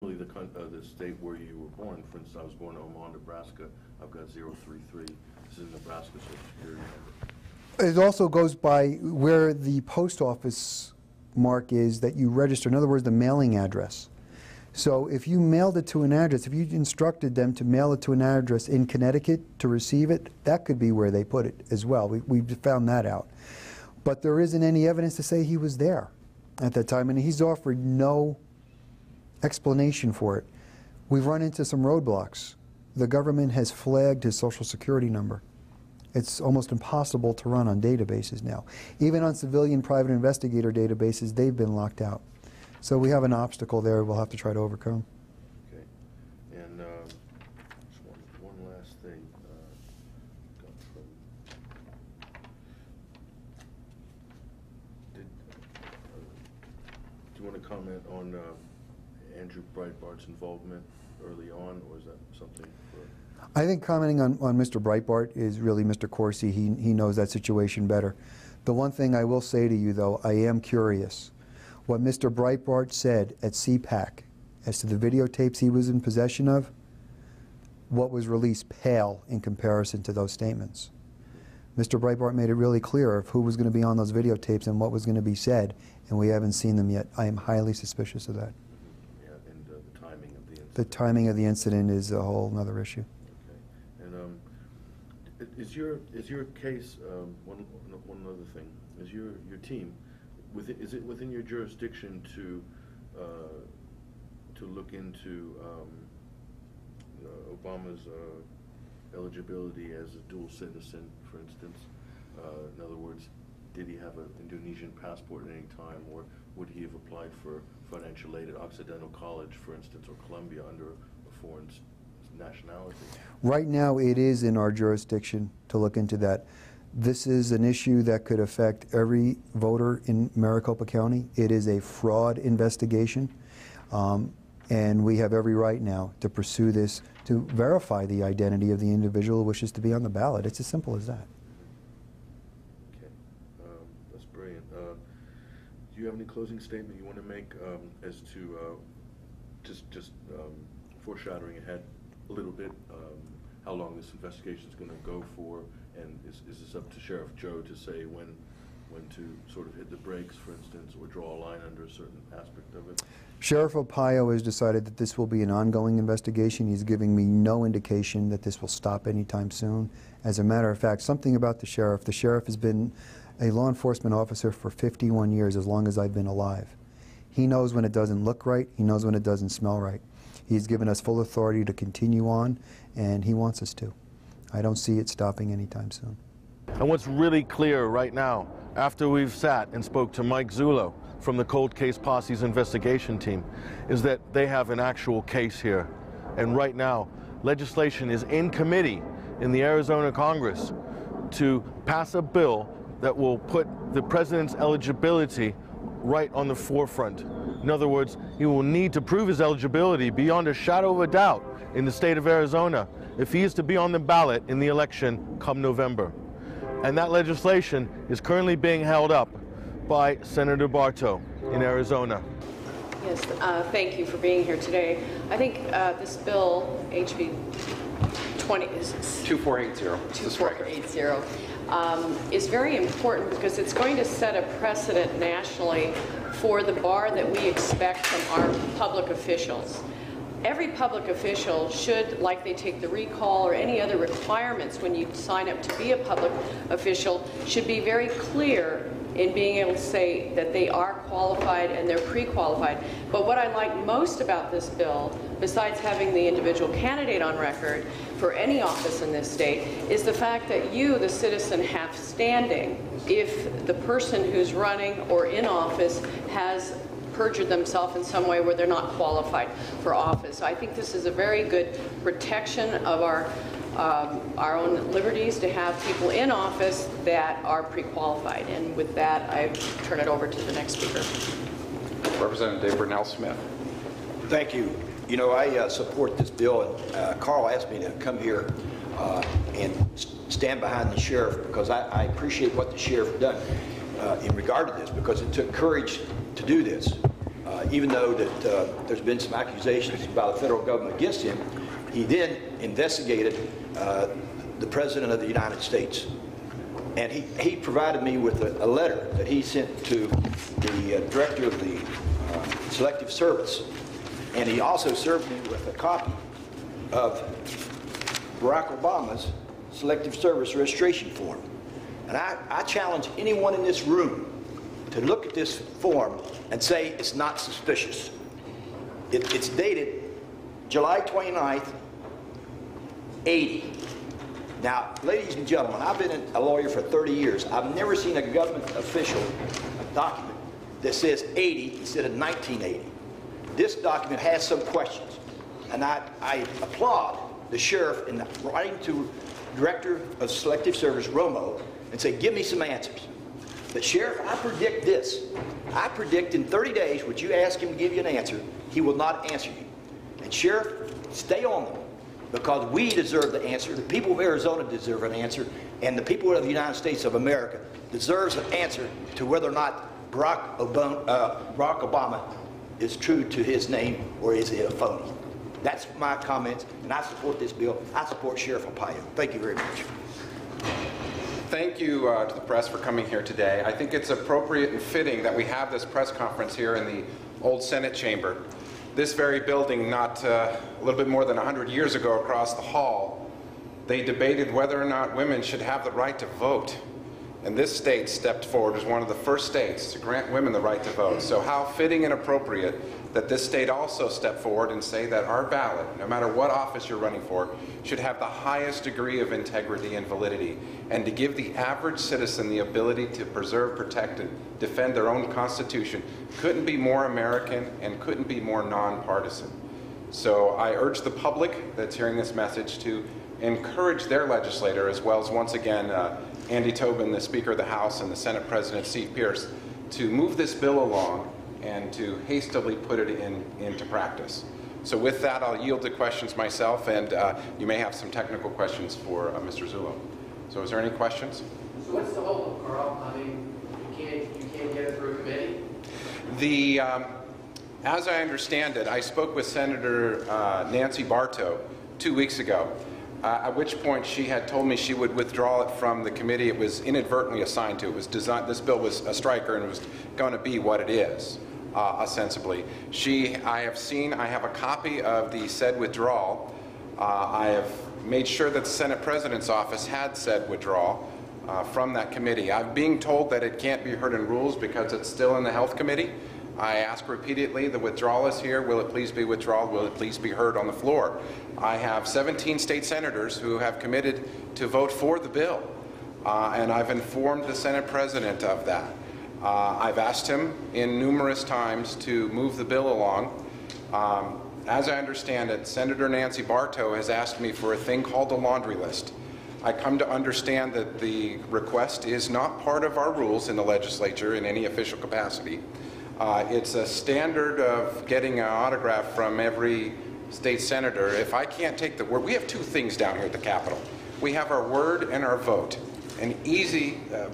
normally the state where you were born. For instance, I was born in Omaha, Nebraska. I've got 033. This is Nebraska Social Security number. It also goes by where the post office mark is that you register. In other words, the mailing address. So if you mailed it to an address, if you instructed them to mail it to an address in Connecticut to receive it, that could be where they put it as well. We've found that out. But there isn't any evidence to say he was there at that time, and he's offered no explanation for it. We've run into some roadblocks. The government has flagged his Social Security number. It's almost impossible to run on databases now. Even on civilian private investigator databases, they've been locked out. So we have an obstacle there we'll have to try to overcome. Okay. And just one last thing. Do you want to comment on Andrew Breitbart's involvement early on, or is that something for... I think commenting on Mr. Breitbart is really Mr. Corsi. He knows that situation better. The one thing I will say to you, though, I am curious. What Mr. Breitbart said at CPAC as to the videotapes he was in possession of, what was released pale in comparison to those statements. Mr. Breitbart made it really clear of who was going to be on those videotapes and what was going to be said, and we haven't seen them yet. I am highly suspicious of that. Yeah, and the timing of the incident. The timing of the incident is a whole other issue. Okay. And is your case, one other thing, is your team, is it within your jurisdiction to look into Obama's eligibility as a dual citizen, for instance? In other words, did he have an Indonesian passport at any time, or would he have applied for financial aid at Occidental College, for instance, or Columbia under a foreign nationality? Right now it is in our jurisdiction to look into that. This is an issue that could affect every voter in Maricopa County. It is a fraud investigation, and we have every right now to pursue this to verify the identity of the individual who wishes to be on the ballot. It's as simple as that. Okay, that's brilliant. Do you have any closing statement you want to make as to just foreshadowing ahead a little bit how long this investigation is going to go for, and is this up to Sheriff Joe to say when to sort of hit the brakes, for instance, or draw a line under a certain aspect of it? Sheriff Opaio has decided that this will be an ongoing investigation. He's giving me no indication that this will stop anytime soon. As a matter of fact, something about the sheriff has been a law enforcement officer for 51 years, as long as I've been alive. He knows when it doesn't look right. He knows when it doesn't smell right. He's given us full authority to continue on, and he wants us to. I don't see it stopping anytime soon. And what's really clear right now, after we've sat and spoke to Mike Zullo from the Cold Case Posse's investigation team, is that they have an actual case here. And right now, legislation is in committee in the Arizona Congress to pass a bill that will put the president's eligibility right on the forefront. In other words, he will need to prove his eligibility beyond a shadow of a doubt in the state of Arizona if he is to be on the ballot in the election come November. And that legislation is currently being held up by Senator Bartow in Arizona. Yes, thank you for being here today. I think this bill, HB 2480, is very important because it's going to set a precedent nationally for the bar that we expect from our public officials. Every public official should, like they take the recall or any other requirements when you sign up to be a public official, should be very clear in being able to say that they are qualified and they're pre-qualified. But what I like most about this bill, besides having the individual candidate on record for any office in this state, is the fact that you, the citizen, have standing if the person who's running or in office has perjured themselves in some way where they're not qualified for office. So I think this is a very good protection of our own liberties to have people in office that are pre-qualified. And with that, I turn it over to the next speaker. Representative Burnell Smith. Thank you. You know, I support this bill, and Carl asked me to come here and stand behind the sheriff because I appreciate what the sheriff done in regard to this, because it took courage to do this. even though that there's been some accusations by the federal government against him, he then investigated the President of the United States. And he provided me with a letter that he sent to the director of the Selective Service. And he also served me with a copy of Barack Obama's Selective Service registration form. And I challenge anyone in this room to look at this form and say it's not suspicious. It's dated July 29th, 80. Now, ladies and gentlemen, I've been a lawyer for 30 years. I've never seen a government official document that says 80 instead of 1980. This document has some questions, and I applaud the sheriff in writing to Director of Selective Service, Romo, and say, give me some answers. But Sheriff, I predict this. I predict in 30 days, what you ask him to give you an answer, he will not answer you. And Sheriff, stay on them, because we deserve the answer. The people of Arizona deserve an answer, and the people of the United States of America deserves an answer to whether or not Barack Obama is true to his name, or is it a phony. That's my comments, and I support this bill. I support Sheriff Arpaio. Thank you very much. Thank you to the press for coming here today. I think it's appropriate and fitting that we have this press conference here in the old Senate chamber. This very building, not a little bit more than 100 years ago across the hall, they debated whether or not women should have the right to vote. And this state stepped forward as one of the first states to grant women the right to vote. So how fitting and appropriate that this state also step forward and say that our ballot, no matter what office you're running for, should have the highest degree of integrity and validity, and to give the average citizen the ability to preserve, protect, and defend their own Constitution couldn't be more American and couldn't be more nonpartisan. So I urge the public that's hearing this message to encourage their legislator, as well as, once again, Andy Tobin, the Speaker of the House, and the Senate President Steve Pierce, to move this bill along and to hastily put it into practice. So with that, I'll yield to questions myself, and you may have some technical questions for Mr. Zullo. So is there any questions? So what's the holdup, Carl? I mean, you can't get it through a committee? As I understand it, I spoke with Senator Nancy Bartow 2 weeks ago, at which point she had told me she would withdraw it from the committee it was inadvertently assigned to. It was designed, this bill was a striker, and it was going to be what it is, ostensibly. I have a copy of the said withdrawal. I have made sure that the Senate President's office had said withdrawal from that committee. I'm being told that it can't be heard in rules because it's still in the Health Committee. I ask repeatedly, the withdrawal is here, will it please be withdrawn, will it please be heard on the floor? I have 17 state senators who have committed to vote for the bill, and I've informed the Senate President of that. I've asked him in numerous times to move the bill along. As I understand it, Senator Nancy Bartow has asked me for a thing called a laundry list. I come to understand that the request is not part of our rules in the legislature in any official capacity. It's a standard of getting an autograph from every state senator. If I can't take the word, we have two things down here at the Capitol. We have our word and our vote, and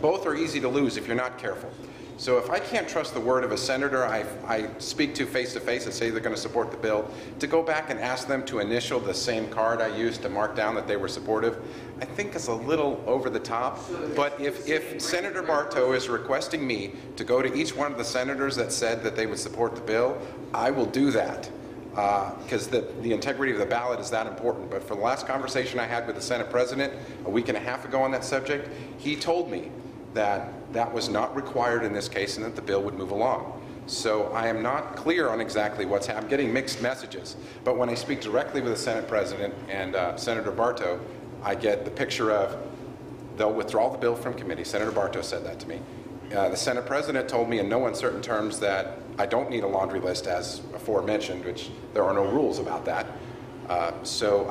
both are easy to lose if you're not careful. So if I can't trust the word of a senator I speak to face-to-face and say they're going to support the bill, to go back and ask them to initial the same card I used to mark down that they were supportive, I think is a little over the top. But if Senator Bartow is requesting me to go to each one of the senators that said that they would support the bill, I will do that. Because the integrity of the ballot is that important. But for the last conversation I had with the Senate President a week and a half ago on that subject, he told me that that was not required in this case and that the bill would move along. So I am not clear on exactly what's happening. I'm getting mixed messages. But when I speak directly with the Senate President and Senator Bartow, I get the picture of they'll withdraw the bill from committee. Senator Bartow said that to me. The Senate President told me in no uncertain terms that I don't need a laundry list, as aforementioned, which there are no rules about that. So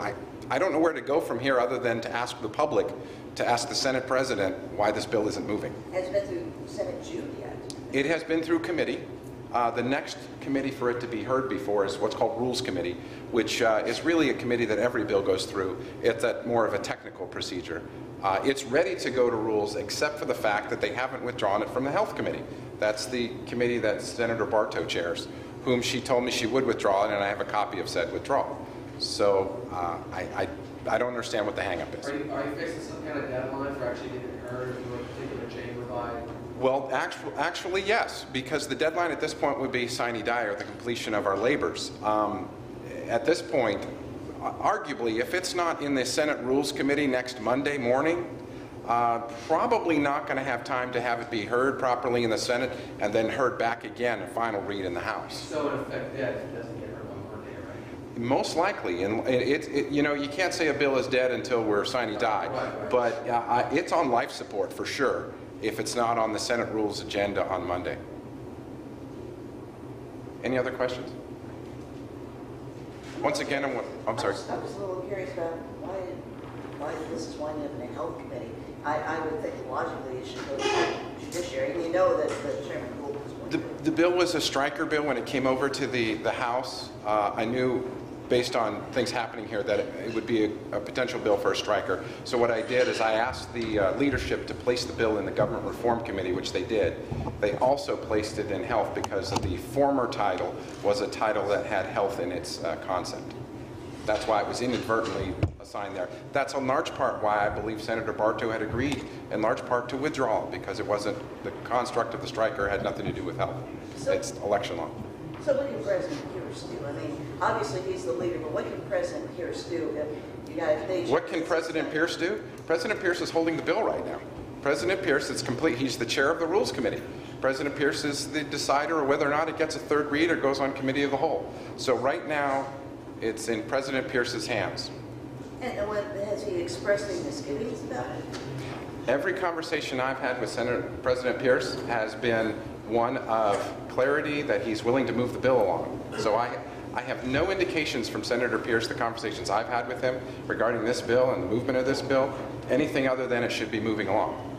I don't know where to go from here other than to ask the public, to ask the Senate President why this bill isn't moving. Has it been through Senate June yet? It has been through committee. The next committee for it to be heard before is what's called Rules Committee, which is really a committee that every bill goes through. It's more of a technical procedure. It's ready to go to Rules except for the fact that they haven't withdrawn it from the Health Committee. That's the committee that Senator Bartow chairs. whom she told me she would withdraw it, and I have a copy of said withdrawal. So I don't understand what the hang-up is. Are you fixing some kind of deadline for actually getting it heard into a particular chamber by? Well, actually, yes, because the deadline at this point would be sine die, or the completion of our labors. At this point, arguably, if it's not in the Senate Rules Committee next Monday morning, probably not going to have time to have it be heard properly in the Senate and then heard back again, a final read in the House. So in effect, dead if it doesn't get heard on Monday, right? Most likely, and you know, you can't say a bill is dead until we're sine die, but it's on life support for sure if it's not on the Senate Rules agenda on Monday. Any other questions? Once again, I'm sorry. I was a little curious about why this is winding up in a health committee. I would think logically it should go to the judiciary. And you know that the Chairman Gould was going to. The bill was a striker bill when it came over to the House. I knew, based on things happening here, that it would be a potential bill for a striker. So what I did is I asked the leadership to place the bill in the Government Reform Committee, which they did. They also placed it in health because the former title was a title that had health in its concept. That's why it was inadvertently assigned there. That's in large part why I believe Senator Bartow had agreed, in large part, to withdraw, because it wasn't, the construct of the striker had nothing to do with health. It's election law. So what can President Pierce do? I mean, obviously he's the leader, but what can President Pierce do if the United States... What can President Pierce do? President Pierce is holding the bill right now. President Pierce, it's complete. He's the chair of the Rules Committee. President Pierce is the decider of whether or not it gets a third read or goes on Committee of the Whole. So right now, it's in President Pierce's hands. And has he expressed any misgivings about it? Every conversation I've had with President Pierce has been one of clarity that he's willing to move the bill along. So I have no indications from Senator Pierce, the conversations I've had with him regarding this bill and the movement of this bill, anything other than it should be moving along.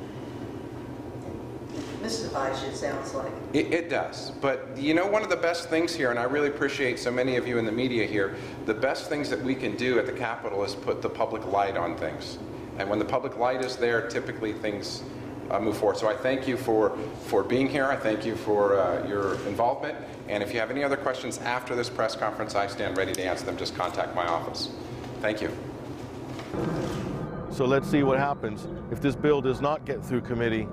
Mystifies you, it sounds like. It does. But you know, one of the best things here, and I really appreciate so many of you in the media here, the best things that we can do at the Capitol is put the public light on things. And when the public light is there, typically things move forward. So I thank you for being here. I thank you for your involvement. And if you have any other questions after this press conference, I stand ready to answer them. Just contact my office. Thank you. So let's see what happens. If this bill does not get through committee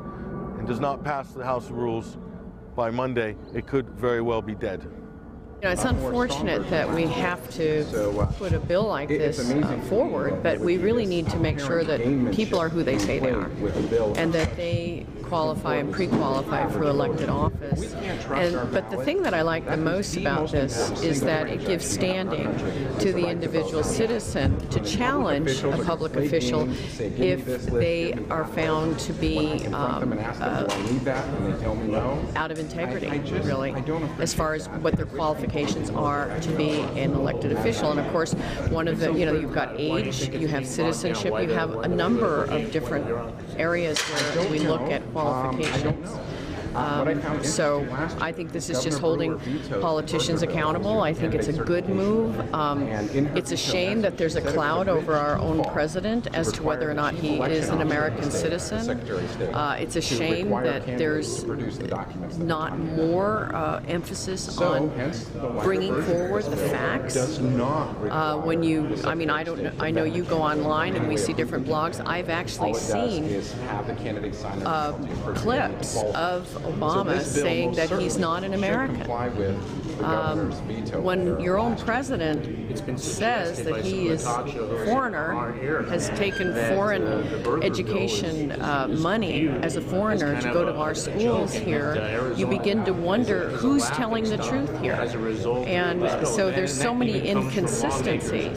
and does not pass the House rules by Monday, it could very well be dead. You know, it's unfortunate that we have to put a bill like this forward, but we really need to make sure that people are who they say they are, and that they qualify and pre-qualify for elected office. But the thing that I like the most about this is that it gives standing to the individual citizen to challenge a public official if they are found to be out of integrity, really, as far as what their qualifications are to be an elected official. And of course, one of the, you've got age, you have citizenship, you have a number of different areas where we look at qualifications. So I think this is just holding politicians accountable. I think it's a good move. It's a shame that there's a cloud over our own president as to whether or not he is an American citizen. It's a shame that there's not more emphasis on bringing forward the facts. When you, I know you go online and we see different blogs. I've actually seen clips of Obama saying that he's not an American. When your own president says that he is a foreigner, has taken foreign education money as a foreigner to go to our schools here, you begin to wonder who's telling the truth here. And so there's so many inconsistencies.